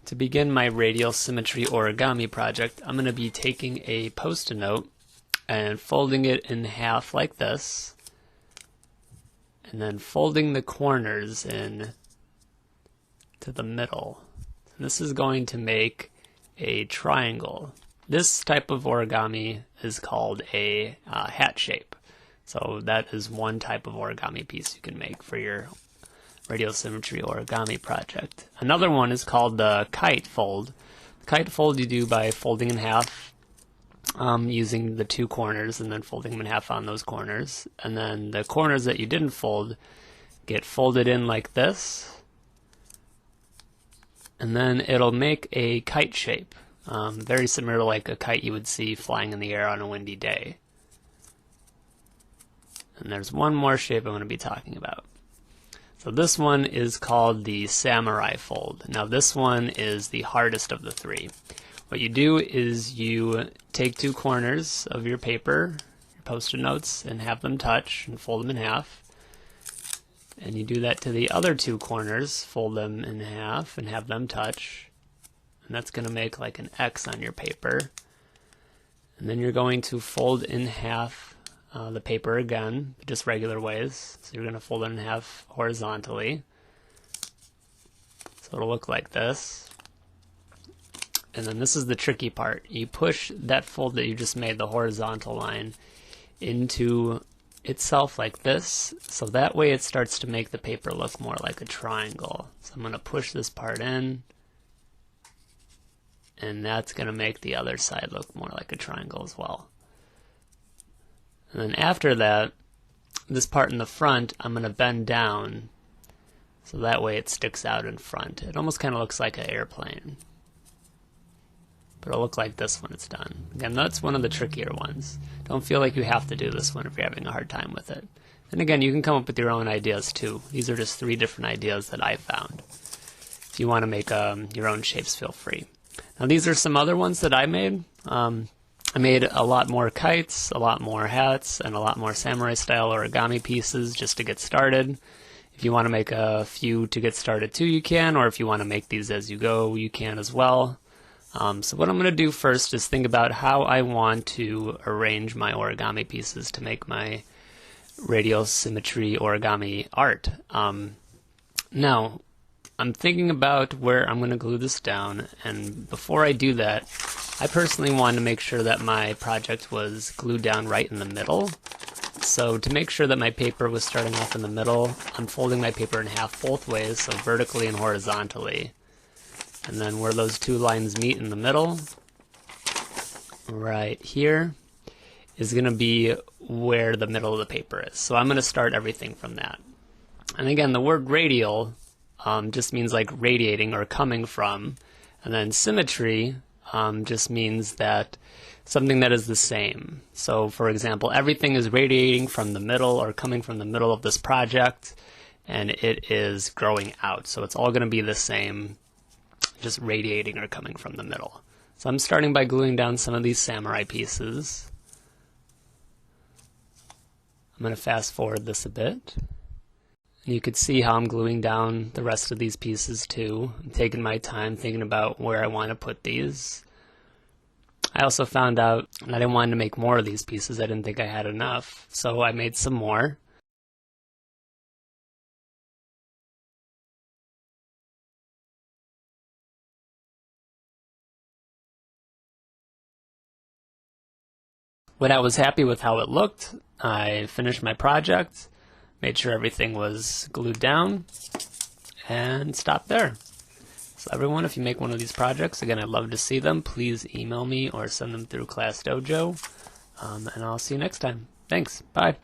To begin my Radial Symmetry origami project, I'm going to be taking a Post-it note and folding it in half like this, and then folding the corners in to the middle. And this is going to make a triangle. This type of origami is called a hat shape. So that is one type of origami piece you can make for your Radial Symmetry origami project. Another one is called the kite fold. The kite fold you do by folding in half using the two corners and then folding them in half on those corners. And then the corners that you didn't fold get folded in like this. And then it'll make a kite shape. Very similar to like a kite you would see flying in the air on a windy day. And there's one more shape I'm going to be talking about. So this one is called the samurai fold. Now this one is the hardest of the three. What you do is you take two corners of your paper, your Post-it notes, and have them touch and fold them in half. And you do that to the other two corners, fold them in half and have them touch. And that's going to make like an X on your paper. And then you're going to fold in half the paper again, just regular ways. So you're going to fold it in half horizontally. So it'll look like this. And then this is the tricky part. You push that fold that you just made, the horizontal line, into itself like this. So that way it starts to make the paper look more like a triangle. So I'm going to push this part in. And that's going to make the other side look more like a triangle as well. And then after that, this part in the front, I'm going to bend down so that way it sticks out in front. It almost kind of looks like an airplane. But it'll look like this when it's done. Again, that's one of the trickier ones. Don't feel like you have to do this one if you're having a hard time with it. And again, you can come up with your own ideas too. These are just 3 different ideas that I found. If you want to make your own shapes, feel free. Now these are some other ones that I made. I made a lot more kites, a lot more hats, and a lot more samurai style origami pieces just to get started. If you want to make a few to get started too, you can, or if you want to make these as you go, you can as well. So what I'm going to do first is think about how I want to arrange my origami pieces to make my Radial Symmetry origami art. Now, I'm thinking about where I'm going to glue this down, and before I do that, I personally wanted to make sure that my project was glued down right in the middle. So to make sure that my paper was starting off in the middle, I'm folding my paper in half both ways, so vertically and horizontally. And then where those two lines meet in the middle, right here, is going to be where the middle of the paper is. So I'm going to start everything from that. And again, the word radial just means like radiating or coming from. And then symmetry just means that something that is the same. So for example, everything is radiating from the middle or coming from the middle of this project, and it is growing out. So it's all going to be the same, just radiating or coming from the middle. So I'm starting by gluing down some of these samurai pieces. I'm going to fast forward this a bit. And you could see how I'm gluing down the rest of these pieces too. I'm taking my time thinking about where I want to put these. I also found out that I wanted to make more of these pieces. I didn't think I had enough, so I made some more. When I was happy with how it looked, I finished my project, made sure everything was glued down, and stopped there. So everyone, if you make one of these projects, again, I'd love to see them. Please email me or send them through Class Dojo, and I'll see you next time. Thanks. Bye.